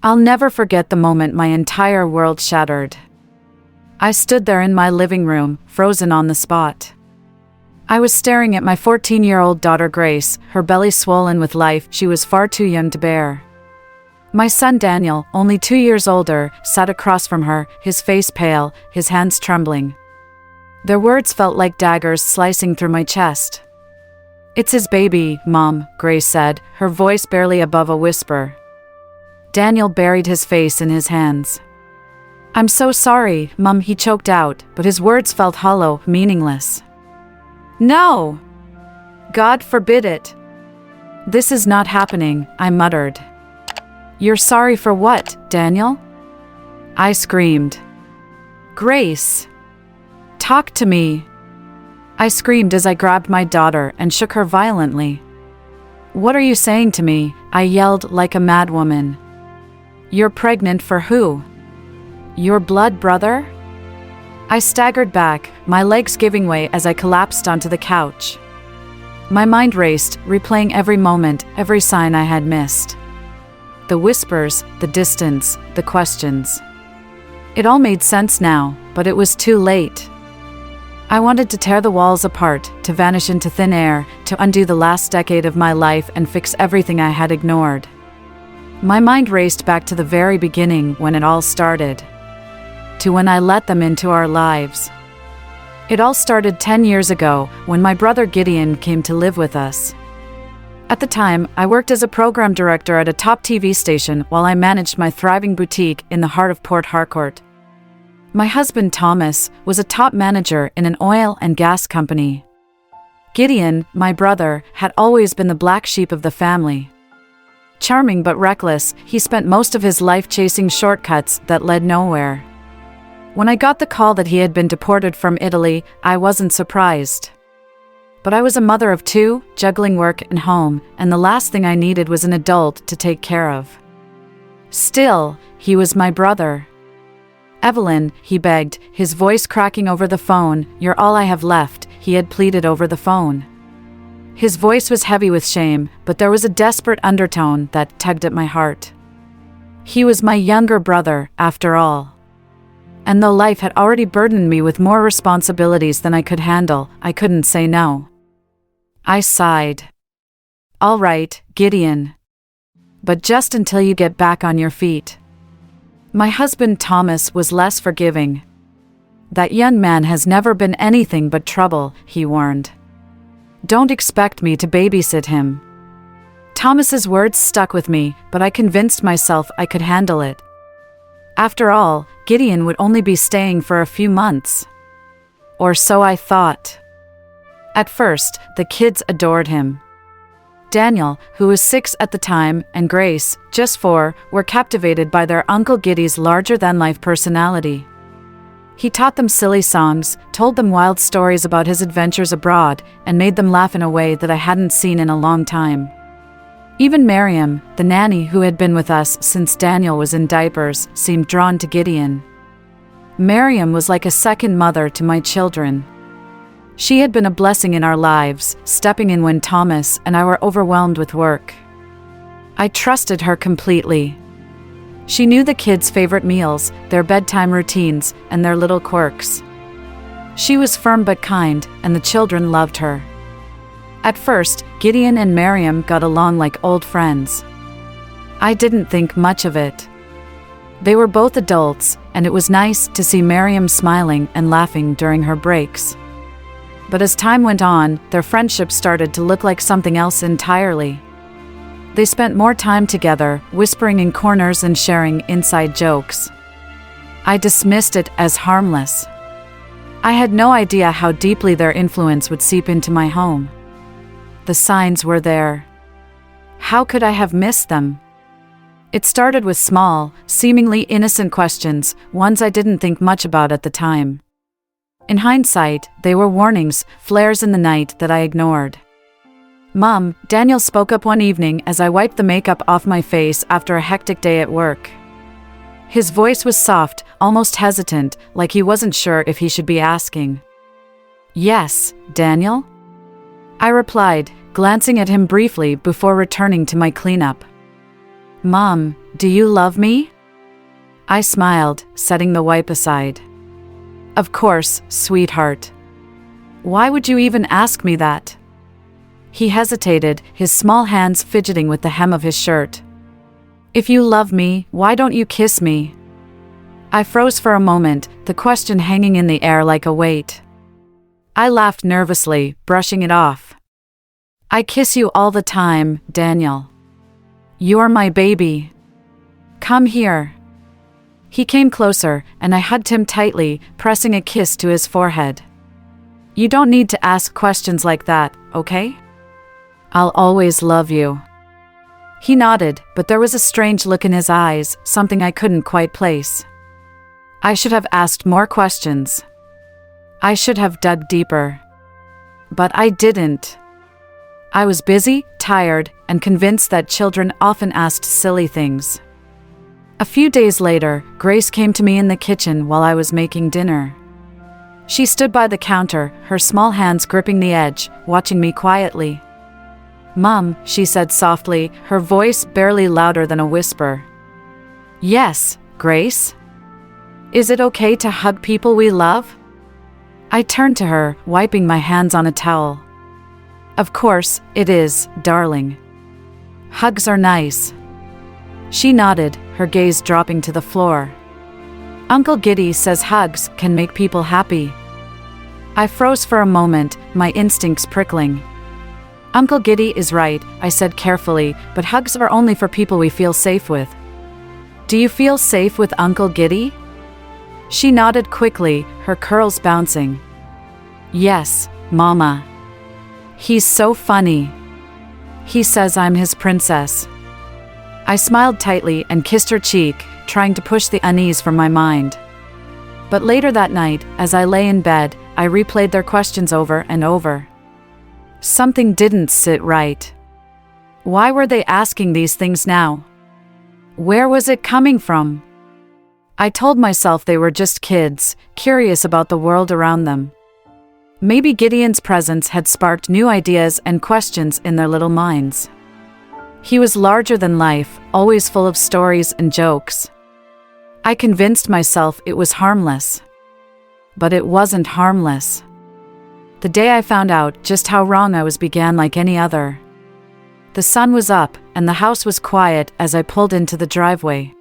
I'll never forget the moment my entire world shattered. I stood there in my living room, frozen on the spot. I was staring at my 14-year-old daughter Grace, her belly swollen with life she was far too young to bear. My son Daniel, only 2 years older, sat across from her, his face pale, his hands trembling. Their words felt like daggers slicing through my chest. "It's his baby, Mom," Grace said, her voice barely above a whisper. Daniel buried his face in his hands. "I'm so sorry, Mom," he choked out, but his words felt hollow, meaningless. "No! God forbid it! This is not happening," I muttered. "You're sorry for what, Daniel?" I screamed. "Grace! Talk to me!" I screamed as I grabbed my daughter and shook her violently. "What are you saying to me?" I yelled like a madwoman. "You're pregnant for who? Your blood brother?" I staggered back, my legs giving way as I collapsed onto the couch. My mind raced, replaying every moment, every sign I had missed. The whispers, the distance, the questions. It all made sense now, but it was too late. I wanted to tear the walls apart, to vanish into thin air, to undo the last decade of my life and fix everything I had ignored. My mind raced back to the very beginning when it all started. To when I let them into our lives. It all started 10 years ago, when my brother Gideon came to live with us. At the time, I worked as a program director at a top TV station while I managed my thriving boutique in the heart of Port Harcourt. My husband Thomas was a top manager in an oil and gas company. Gideon, my brother, had always been the black sheep of the family. Charming but reckless, he spent most of his life chasing shortcuts that led nowhere. When I got the call that he had been deported from Italy, I wasn't surprised. But I was a mother of 2, juggling work and home, and the last thing I needed was an adult to take care of. Still, he was my brother. "Evelyn," he begged, his voice cracking over the phone, "you're all I have left," he had pleaded over the phone. His voice was heavy with shame, but there was a desperate undertone that tugged at my heart. He was my younger brother, after all. And though life had already burdened me with more responsibilities than I could handle, I couldn't say no. I sighed. "All right, Gideon. But just until you get back on your feet." My husband Thomas was less forgiving. "That young man has never been anything but trouble," he warned. "Don't expect me to babysit him." Thomas's words stuck with me, but I convinced myself I could handle it. After all, Gideon would only be staying for a few months. Or so I thought. At first, the kids adored him. Daniel, who was 6 at the time, and Grace, just 4, were captivated by their Uncle Giddy's larger-than-life personality. He taught them silly songs, told them wild stories about his adventures abroad, and made them laugh in a way that I hadn't seen in a long time. Even Miriam, the nanny who had been with us since Daniel was in diapers, seemed drawn to Gideon. Miriam was like a second mother to my children. She had been a blessing in our lives, stepping in when Thomas and I were overwhelmed with work. I trusted her completely. She knew the kids' favorite meals, their bedtime routines, and their little quirks. She was firm but kind, and the children loved her. At first, Gideon and Miriam got along like old friends. I didn't think much of it. They were both adults, and it was nice to see Miriam smiling and laughing during her breaks. But as time went on, their friendship started to look like something else entirely. They spent more time together, whispering in corners and sharing inside jokes. I dismissed it as harmless. I had no idea how deeply their influence would seep into my home. The signs were there. How could I have missed them? It started with small, seemingly innocent questions, ones I didn't think much about at the time. In hindsight, they were warnings, flares in the night that I ignored. "Mom," Daniel spoke up one evening as I wiped the makeup off my face after a hectic day at work. His voice was soft, almost hesitant, like he wasn't sure if he should be asking. "Yes, Daniel?" I replied, glancing at him briefly before returning to my cleanup. Mom, do you love me? I smiled, setting the wipe aside. Of course, sweetheart. Why would you even ask me that? He hesitated, his small hands fidgeting with the hem of his shirt. If you love me, why don't you kiss me? I froze for a moment, the question hanging in the air like a weight. I laughed nervously, brushing it off. I kiss you all the time, Daniel. You're my baby. Come here. He came closer, and I hugged him tightly, pressing a kiss to his forehead. You don't need to ask questions like that, okay? I'll always love you. He nodded, but there was a strange look in his eyes, something I couldn't quite place. I should have asked more questions. I should have dug deeper. But I didn't. I was busy, tired, and convinced that children often asked silly things. A few days later, Grace came to me in the kitchen while I was making dinner. She stood by the counter, her small hands gripping the edge, watching me quietly. Mom, she said softly, her voice barely louder than a whisper. Yes, Grace? Is it okay to hug people we love? I turned to her, wiping my hands on a towel. Of course, it is, darling. Hugs are nice. She nodded, her gaze dropping to the floor. Uncle Giddy says hugs can make people happy. I froze for a moment, my instincts prickling. Uncle Giddy is right, I said carefully, but hugs are only for people we feel safe with. Do you feel safe with Uncle Giddy? She nodded quickly, her curls bouncing. Yes, Mama. He's so funny. He says I'm his princess. I smiled tightly and kissed her cheek, trying to push the unease from my mind. But later that night, as I lay in bed, I replayed their questions over and over. Something didn't sit right. Why were they asking these things now? Where was it coming from? I told myself they were just kids, curious about the world around them. Maybe Gideon's presence had sparked new ideas and questions in their little minds. He was larger than life, always full of stories and jokes. I convinced myself it was harmless. But it wasn't harmless. The day I found out just how wrong I was began like any other. The sun was up, and the house was quiet as I pulled into the driveway.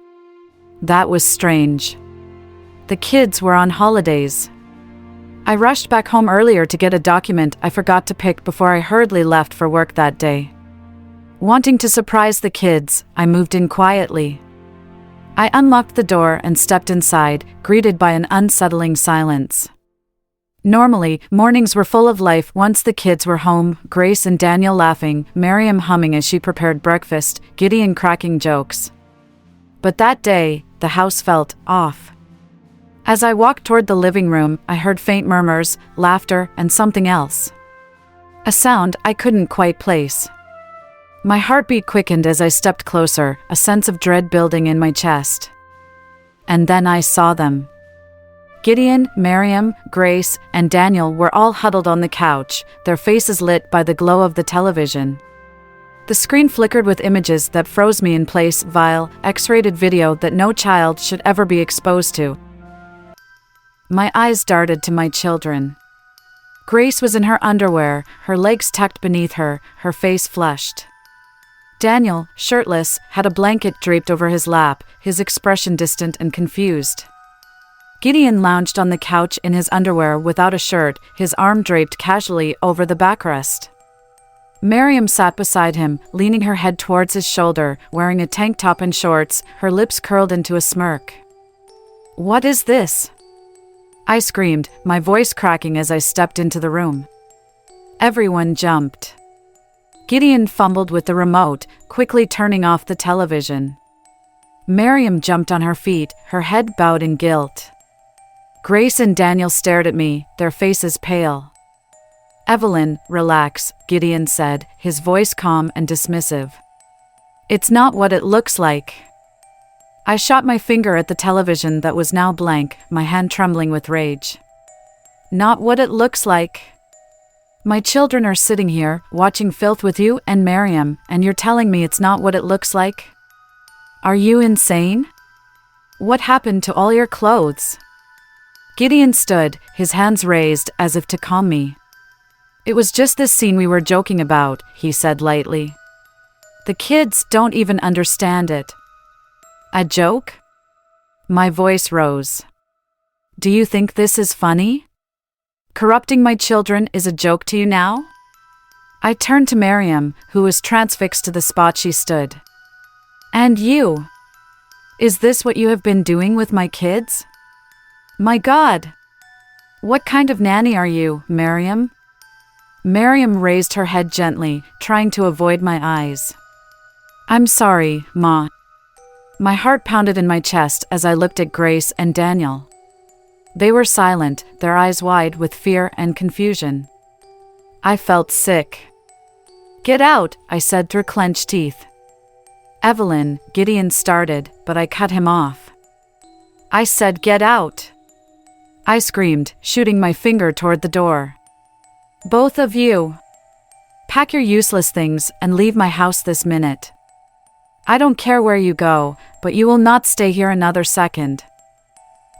That was strange. The kids were on holidays. I rushed back home earlier to get a document I forgot to pick before I hurriedly left for work that day. Wanting to surprise the kids, I moved in quietly. I unlocked the door and stepped inside, greeted by an unsettling silence. Normally, mornings were full of life once the kids were home, Grace and Daniel laughing, Miriam humming as she prepared breakfast, Gideon cracking jokes. But that day, the house felt off. As I walked toward the living room, I heard faint murmurs, laughter, and something else. A sound I couldn't quite place. My heartbeat quickened as I stepped closer, a sense of dread building in my chest. And then I saw them. Gideon, Miriam, Grace, and Daniel were all huddled on the couch, their faces lit by the glow of the television. The screen flickered with images that froze me in place, vile, X-rated video that no child should ever be exposed to. My eyes darted to my children. Grace was in her underwear, her legs tucked beneath her, her face flushed. Daniel, shirtless, had a blanket draped over his lap, his expression distant and confused. Gideon lounged on the couch in his underwear without a shirt, his arm draped casually over the backrest. Miriam sat beside him, leaning her head towards his shoulder, wearing a tank top and shorts, her lips curled into a smirk. "What is this?" I screamed, my voice cracking as I stepped into the room. Everyone jumped. Gideon fumbled with the remote, quickly turning off the television. Miriam jumped on her feet, her head bowed in guilt. Grace and Daniel stared at me, their faces pale. "Evelyn, relax," Gideon said, his voice calm and dismissive. "It's not what it looks like." I shot my finger at the television that was now blank, my hand trembling with rage. "Not what it looks like? My children are sitting here, watching filth with you and Miriam, and you're telling me it's not what it looks like?" Are you insane? What happened to all your clothes? Gideon stood, his hands raised as if to calm me. It was just this scene we were joking about, he said lightly. The kids don't even understand it. A joke? My voice rose. Do you think this is funny? Corrupting my children is a joke to you now? I turned to Miriam, who was transfixed to the spot she stood. And you? Is this what you have been doing with my kids? My God! What kind of nanny are you, Miriam? Miriam raised her head gently, trying to avoid my eyes. I'm sorry, Ma. My heart pounded in my chest as I looked at Grace and Daniel. They were silent, their eyes wide with fear and confusion. I felt sick. Get out, I said through clenched teeth. Evelyn, Gideon started, but I cut him off. I said get out. I screamed, shooting my finger toward the door. Both of you. Pack your useless things and leave my house this minute. I don't care where you go, but you will not stay here another second.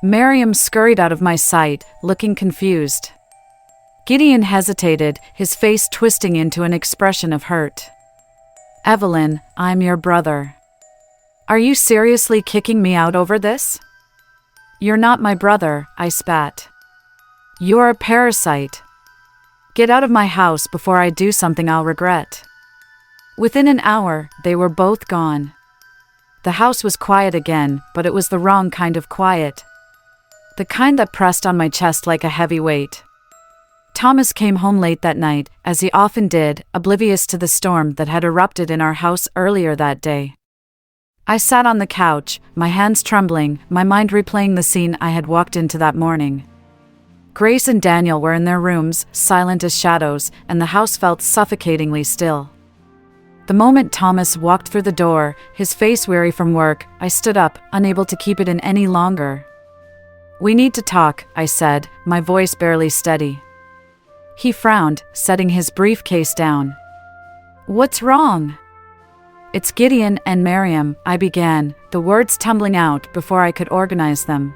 Miriam scurried out of my sight, looking confused. Gideon hesitated, his face twisting into an expression of hurt. Evelyn, I'm your brother. Are you seriously kicking me out over this? You're not my brother, I spat. You're a parasite. Get out of my house before I do something I'll regret. Within an hour, they were both gone. The house was quiet again, but it was the wrong kind of quiet. The kind that pressed on my chest like a heavy weight. Thomas came home late that night, as he often did, oblivious to the storm that had erupted in our house earlier that day. I sat on the couch, my hands trembling, my mind replaying the scene I had walked into that morning. Grace and Daniel were in their rooms, silent as shadows, and the house felt suffocatingly still. The moment Thomas walked through the door, his face weary from work, I stood up, unable to keep it in any longer. We need to talk, I said, my voice barely steady. He frowned, setting his briefcase down. What's wrong? It's Gideon and Miriam, I began, the words tumbling out before I could organize them.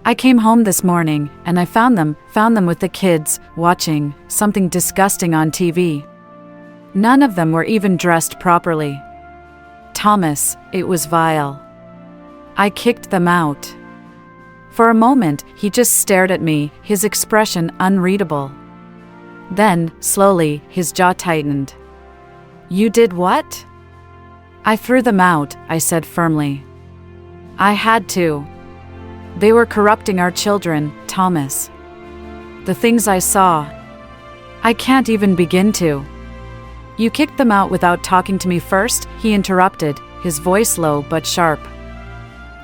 I came home this morning, and I found them with the kids, watching something disgusting on TV. None of them were even dressed properly. Thomas, it was vile. I kicked them out. For a moment, he just stared at me, his expression unreadable. Then, slowly, his jaw tightened. You did what? I threw them out, I said firmly. I had to. They were corrupting our children, Thomas. The things I saw. I can't even begin to. You kicked them out without talking to me first, he interrupted, his voice low but sharp.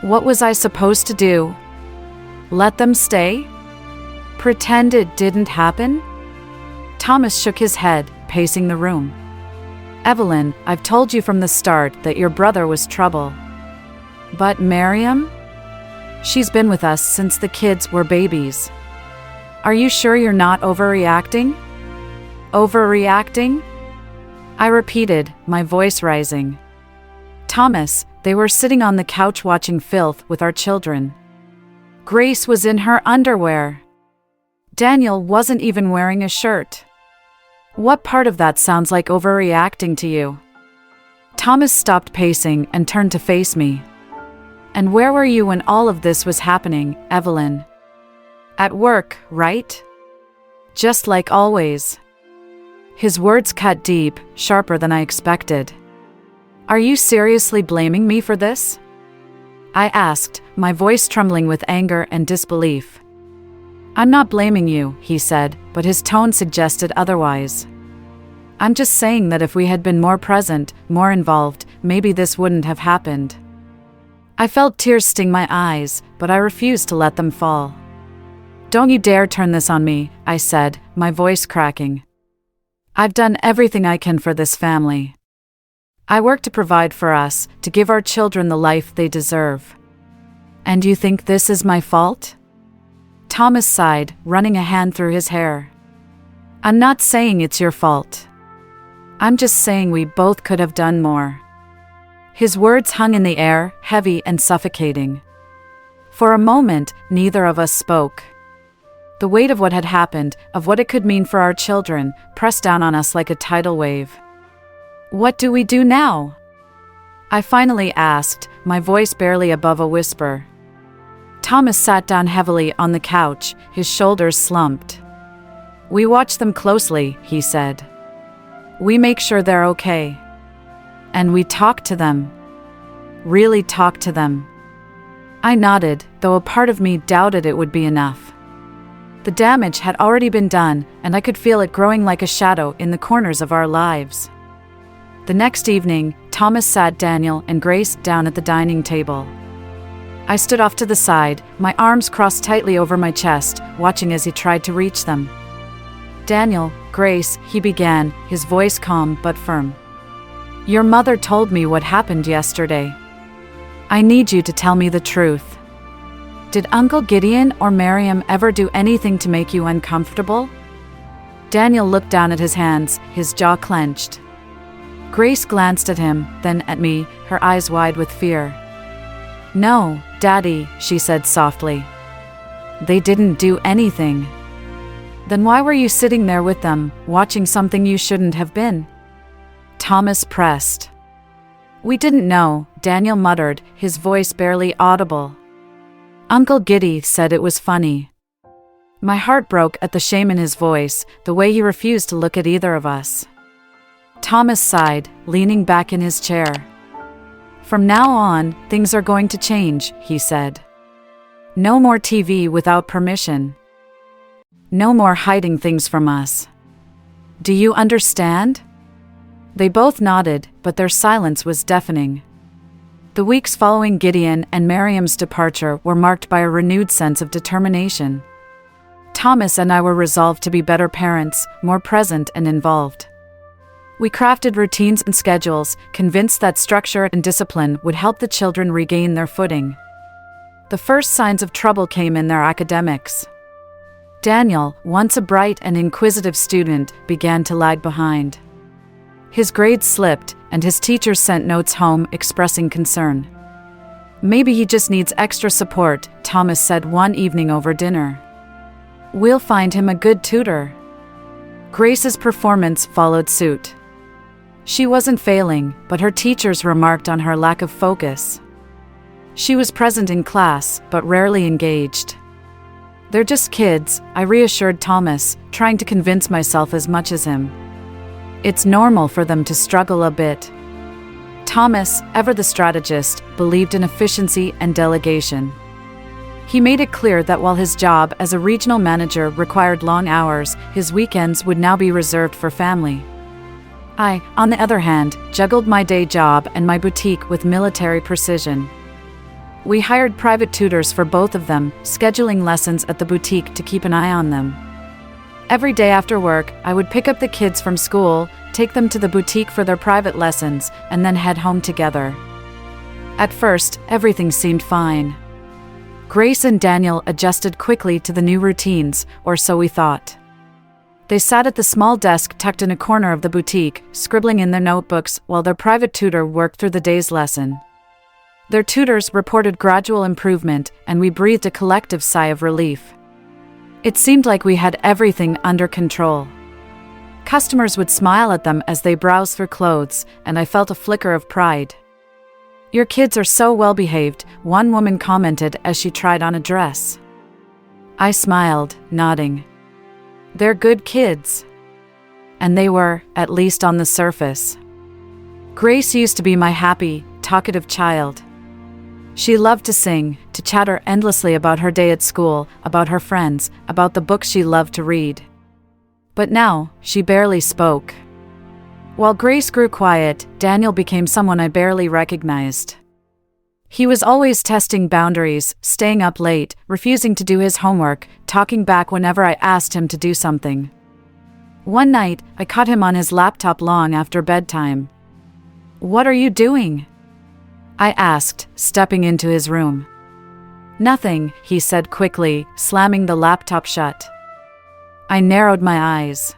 What was I supposed to do? Let them stay? Pretend it didn't happen? Thomas shook his head, pacing the room. Evelyn, I've told you from the start that your brother was trouble. But Miriam? She's been with us since the kids were babies. Are you sure you're not overreacting? Overreacting? I repeated, my voice rising. Thomas, they were sitting on the couch watching filth with our children. Grace was in her underwear. Daniel wasn't even wearing a shirt. What part of that sounds like overreacting to you? Thomas stopped pacing and turned to face me. And where were you when all of this was happening, Evelyn? At work, right? Just like always. His words cut deep, sharper than I expected. Are you seriously blaming me for this? I asked, my voice trembling with anger and disbelief. I'm not blaming you, he said, but his tone suggested otherwise. I'm just saying that if we had been more present, more involved, maybe this wouldn't have happened. I felt tears sting my eyes, but I refused to let them fall. Don't you dare turn this on me, I said, my voice cracking. I've done everything I can for this family. I work to provide for us, to give our children the life they deserve. And you think this is my fault? Thomas sighed, running a hand through his hair. I'm not saying it's your fault. I'm just saying we both could have done more. His words hung in the air, heavy and suffocating. For a moment, neither of us spoke. The weight of what had happened, of what it could mean for our children, pressed down on us like a tidal wave. "What do we do now?" I finally asked, my voice barely above a whisper. Thomas sat down heavily on the couch, his shoulders slumped. "We watch them closely," he said. "We make sure they're okay. And we talk to them. Really talk to them." I nodded, though a part of me doubted it would be enough. The damage had already been done, and I could feel it growing like a shadow in the corners of our lives. The next evening, Thomas sat Daniel and Grace down at the dining table. I stood off to the side, my arms crossed tightly over my chest, watching as he tried to reach them. "Daniel, Grace," he began, his voice calm but firm. "Your mother told me what happened yesterday. I need you to tell me the truth. Did Uncle Gideon or Miriam ever do anything to make you uncomfortable?" Daniel looked down at his hands, his jaw clenched. Grace glanced at him, then at me, her eyes wide with fear. "No, Daddy," she said softly. "They didn't do anything." "Then why were you sitting there with them, watching something you shouldn't have been?" Thomas pressed. "We didn't know," Daniel muttered, his voice barely audible. "Uncle Giddy said it was funny." My heart broke at the shame in his voice, the way he refused to look at either of us. Thomas sighed, leaning back in his chair. "From now on, things are going to change," he said. "No more TV without permission. No more hiding things from us. Do you understand?" They both nodded, but their silence was deafening. The weeks following Gideon and Miriam's departure were marked by a renewed sense of determination. Thomas and I were resolved to be better parents, more present and involved. We crafted routines and schedules, convinced that structure and discipline would help the children regain their footing. The first signs of trouble came in their academics. Daniel, once a bright and inquisitive student, began to lag behind. His grades slipped, and his teachers sent notes home expressing concern. "Maybe he just needs extra support," Thomas said one evening over dinner. "We'll find him a good tutor." Grace's performance followed suit. She wasn't failing, but her teachers remarked on her lack of focus. She was present in class, but rarely engaged. "They're just kids," I reassured Thomas, trying to convince myself as much as him. "It's normal for them to struggle a bit." Thomas, ever the strategist, believed in efficiency and delegation. He made it clear that while his job as a regional manager required long hours, his weekends would now be reserved for family. I, on the other hand, juggled my day job and my boutique with military precision. We hired private tutors for both of them, scheduling lessons at the boutique to keep an eye on them. Every day after work, I would pick up the kids from school, take them to the boutique for their private lessons, and then head home together. At first, everything seemed fine. Grace and Daniel adjusted quickly to the new routines, or so we thought. They sat at the small desk tucked in a corner of the boutique, scribbling in their notebooks while their private tutor worked through the day's lesson. Their tutors reported gradual improvement, and we breathed a collective sigh of relief. It seemed like we had everything under control. Customers would smile at them as they browsed through clothes, and I felt a flicker of pride. "Your kids are so well behaved," one woman commented as she tried on a dress. I smiled, nodding. "They're good kids." And they were, at least on the surface. Grace used to be my happy, talkative child. She loved to sing, to chatter endlessly about her day at school, about her friends, about the books she loved to read. But now, she barely spoke. While Grace grew quiet, Daniel became someone I barely recognized. He was always testing boundaries, staying up late, refusing to do his homework, talking back whenever I asked him to do something. One night, I caught him on his laptop long after bedtime. "What are you doing?" I asked, stepping into his room. "Nothing," he said quickly, slamming the laptop shut. I narrowed my eyes.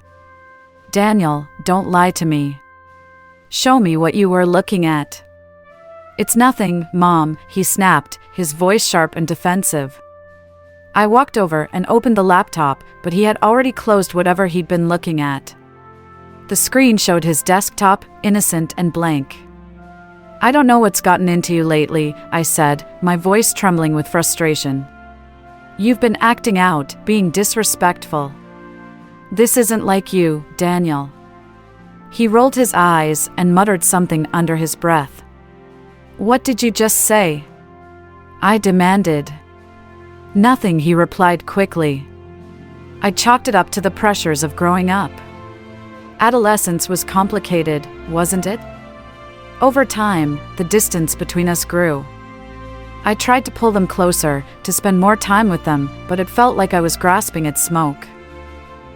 "Daniel, don't lie to me. Show me what you were looking at." "It's nothing, Mom," he snapped, his voice sharp and defensive. I walked over and opened the laptop, but he had already closed whatever he'd been looking at. The screen showed his desktop, innocent and blank. "I don't know what's gotten into you lately," I said, my voice trembling with frustration. "You've been acting out, being disrespectful. This isn't like you, Daniel." He rolled his eyes and muttered something under his breath. "What did you just say?" I demanded. "Nothing," he replied quickly. I chalked it up to the pressures of growing up. Adolescence was complicated, wasn't it? Over time, the distance between us grew. I tried to pull them closer, to spend more time with them, but it felt like I was grasping at smoke.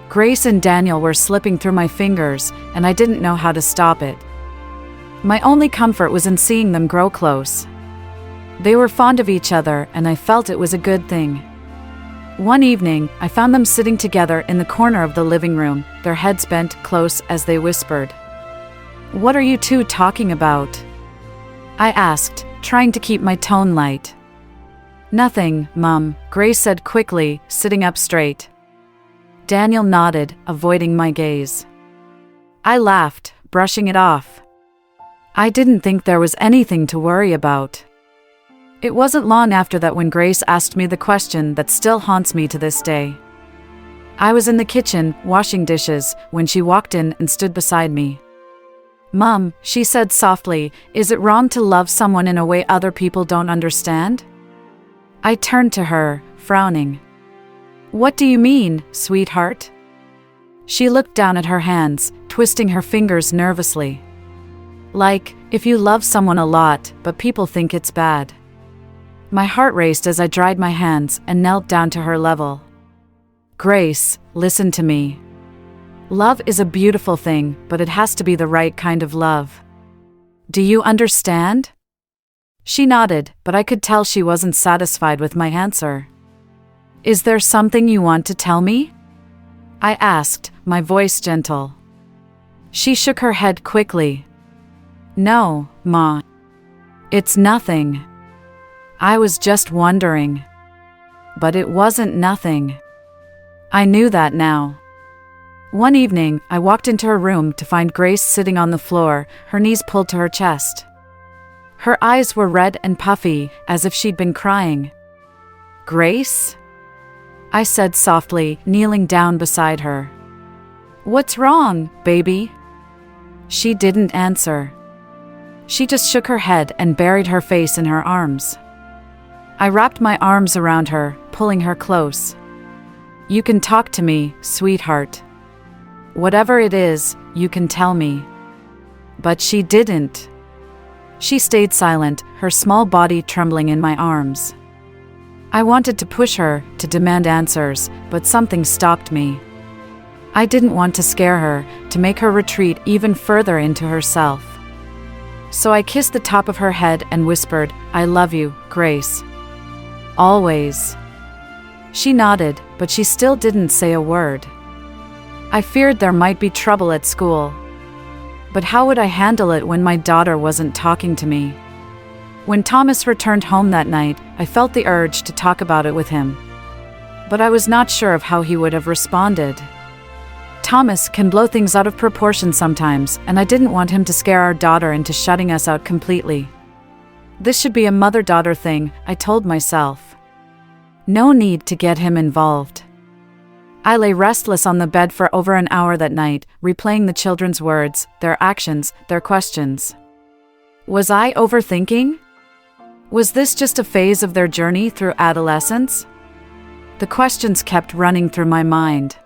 Grace and Daniel were slipping through my fingers, and I didn't know how to stop it. My only comfort was in seeing them grow close. They were fond of each other, and I felt it was a good thing. One evening, I found them sitting together in the corner of the living room, their heads bent close as they whispered. "What are you two talking about?" I asked, trying to keep my tone light. "Nothing, Mum," Grace said quickly, sitting up straight. Daniel nodded, avoiding my gaze. I laughed, brushing it off. I didn't think there was anything to worry about. It wasn't long after that when Grace asked me the question that still haunts me to this day. I was in the kitchen, washing dishes, when she walked in and stood beside me. "Mum," she said softly, "is it wrong to love someone in a way other people don't understand?" I turned to her, frowning. "What do you mean, sweetheart?" She looked down at her hands, twisting her fingers nervously. "Like, if you love someone a lot, but people think it's bad." My heart raced as I dried my hands and knelt down to her level. "Grace, listen to me. Love is a beautiful thing, but it has to be the right kind of love. Do you understand?" She nodded, but I could tell she wasn't satisfied with my answer. "Is there something you want to tell me?" I asked, my voice gentle. She shook her head quickly. "No, Ma. It's nothing. I was just wondering." But it wasn't nothing. I knew that now. One evening, I walked into her room to find Grace sitting on the floor, her knees pulled to her chest. Her eyes were red and puffy, as if she'd been crying. "Grace?" I said softly, kneeling down beside her. "What's wrong, baby?" She didn't answer. She just shook her head and buried her face in her arms. I wrapped my arms around her, pulling her close. "You can talk to me, sweetheart. Whatever it is, you can tell me." But she didn't. She stayed silent, her small body trembling in my arms. I wanted to push her, to demand answers, but something stopped me. I didn't want to scare her, to make her retreat even further into herself. So I kissed the top of her head and whispered, "I love you, Grace. Always." She nodded, but she still didn't say a word. I feared there might be trouble at school. But how would I handle it when my daughter wasn't talking to me? When Thomas returned home that night, I felt the urge to talk about it with him. But I was not sure of how he would have responded. Thomas can blow things out of proportion sometimes, and I didn't want him to scare our daughter into shutting us out completely. This should be a mother-daughter thing, I told myself. No need to get him involved. I lay restless on the bed for over an hour that night, replaying the children's words, their actions, their questions. Was I overthinking? Was this just a phase of their journey through adolescence? The questions kept running through my mind.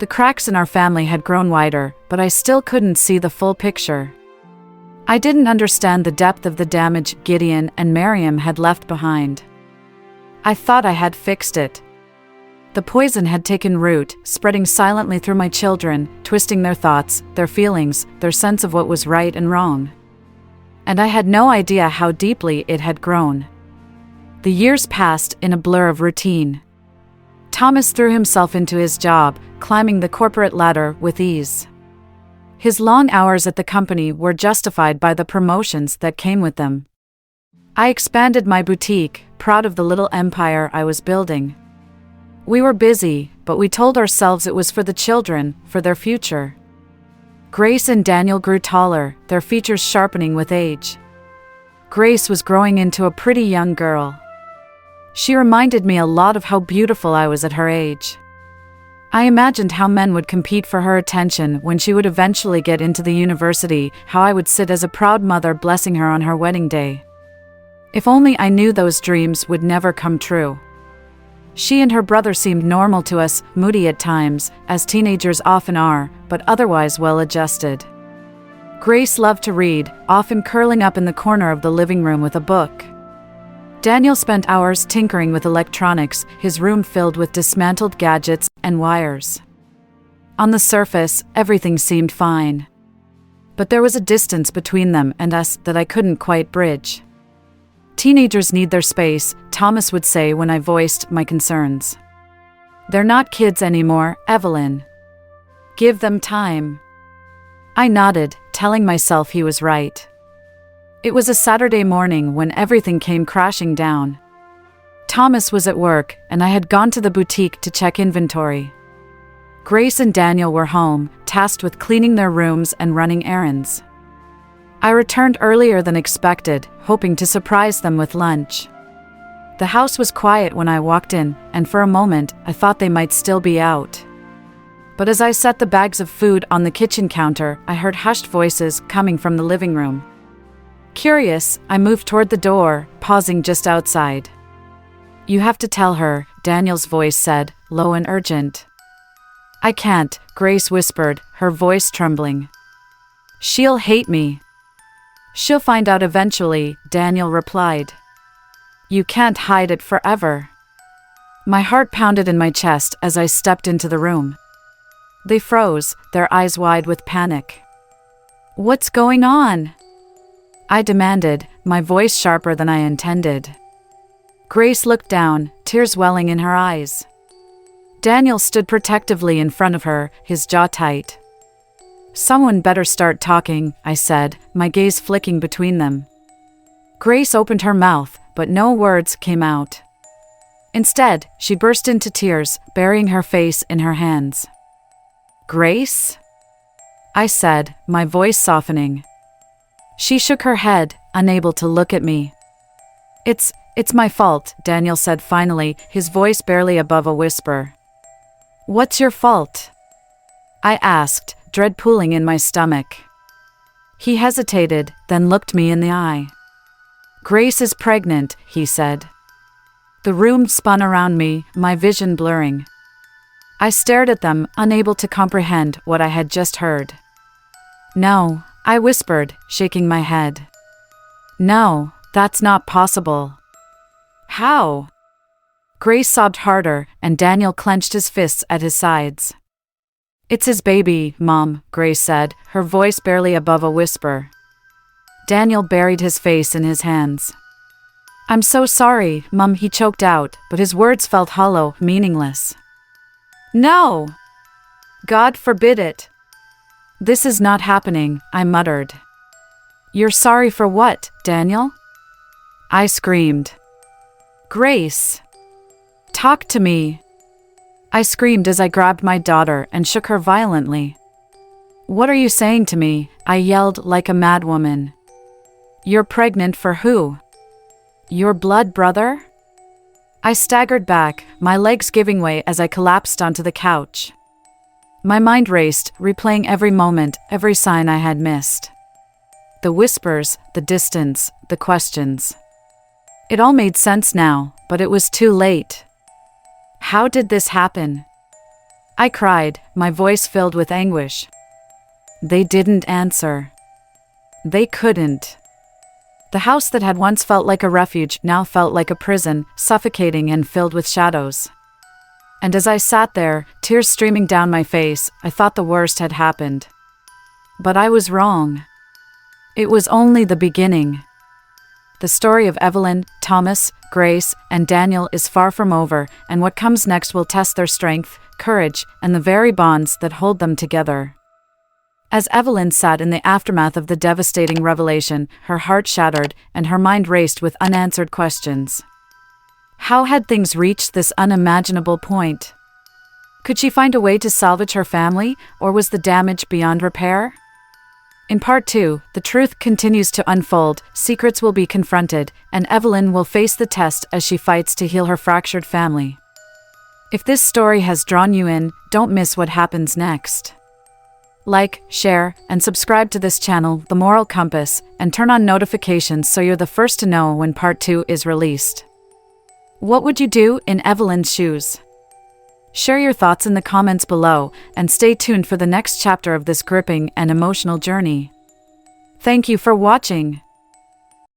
The cracks in our family had grown wider, but I still couldn't see the full picture. I didn't understand the depth of the damage Gideon and Miriam had left behind. I thought I had fixed it. The poison had taken root, spreading silently through my children, twisting their thoughts, their feelings, their sense of what was right and wrong. And I had no idea how deeply it had grown. The years passed in a blur of routine. Thomas threw himself into his job, climbing the corporate ladder with ease. His long hours at the company were justified by the promotions that came with them. I expanded my boutique, proud of the little empire I was building. We were busy, but we told ourselves it was for the children, for their future. Grace and Daniel grew taller, their features sharpening with age. Grace was growing into a pretty young girl. She reminded me a lot of how beautiful I was at her age. I imagined how men would compete for her attention when she would eventually get into the university, how I would sit as a proud mother blessing her on her wedding day. If only I knew those dreams would never come true. She and her brother seemed normal to us, moody at times, as teenagers often are, but otherwise well-adjusted. Grace loved to read, often curling up in the corner of the living room with a book. Daniel spent hours tinkering with electronics, his room filled with dismantled gadgets and wires. On the surface, everything seemed fine. But there was a distance between them and us that I couldn't quite bridge. Teenagers need their space, Thomas would say when I voiced my concerns. They're not kids anymore, Evelyn. Give them time. I nodded, telling myself he was right. It was a Saturday morning when everything came crashing down. Thomas was at work, and I had gone to the boutique to check inventory. Grace and Daniel were home, tasked with cleaning their rooms and running errands. I returned earlier than expected, hoping to surprise them with lunch. The house was quiet when I walked in, and for a moment, I thought they might still be out. But as I set the bags of food on the kitchen counter, I heard hushed voices coming from the living room. Curious, I moved toward the door, pausing just outside. You have to tell her, Daniel's voice said, low and urgent. I can't, Grace whispered, her voice trembling. She'll hate me. She'll find out eventually, Daniel replied. You can't hide it forever. My heart pounded in my chest as I stepped into the room. They froze, their eyes wide with panic. What's going on? I demanded, my voice sharper than I intended. Grace looked down, tears welling in her eyes. Daniel stood protectively in front of her, his jaw tight. Someone better start talking, I said, my gaze flicking between them. Grace opened her mouth, but no words came out. Instead, she burst into tears, burying her face in her hands. Grace? I said, my voice softening. She shook her head, unable to look at me. It's my fault, Daniel said finally, his voice barely above a whisper. What's your fault? I asked, dread pooling in my stomach. He hesitated, then looked me in the eye. Grace is pregnant, he said. The room spun around me, my vision blurring. I stared at them, unable to comprehend what I had just heard. No, I whispered, shaking my head. No, that's not possible. How? Grace sobbed harder, and Daniel clenched his fists at his sides. It's his baby, Mom, Grace said, her voice barely above a whisper. Daniel buried his face in his hands. I'm so sorry, Mom, he choked out, but his words felt hollow, meaningless. No! God forbid it. This is not happening, I muttered. You're sorry for what, Daniel? I screamed. Grace! Talk to me! I screamed as I grabbed my daughter and shook her violently. What are you saying to me? I yelled like a madwoman. You're pregnant for who? Your blood brother? I staggered back, my legs giving way as I collapsed onto the couch. My mind raced, replaying every moment, every sign I had missed. The whispers, the distance, the questions. It all made sense now, but it was too late. How did this happen? I cried, my voice filled with anguish. They didn't answer. They couldn't. The house that had once felt like a refuge now felt like a prison, suffocating and filled with shadows. And as I sat there, tears streaming down my face, I thought the worst had happened. But I was wrong. It was only the beginning. The story of Evelyn, Thomas, Grace, and Daniel is far from over, and what comes next will test their strength, courage, and the very bonds that hold them together. As Evelyn sat in the aftermath of the devastating revelation, her heart shattered and her mind raced with unanswered questions. How had things reached this unimaginable point? Could she find a way to salvage her family, or was the damage beyond repair? In Part 2, the truth continues to unfold, secrets will be confronted, and Evelyn will face the test as she fights to heal her fractured family. If this story has drawn you in, don't miss what happens next. Like, share, and subscribe to this channel, The Moral Compass, and turn on notifications so you're the first to know when Part 2 is released. What would you do in Evelyn's shoes? Share your thoughts in the comments below, and stay tuned for the next chapter of this gripping and emotional journey. Thank you for watching.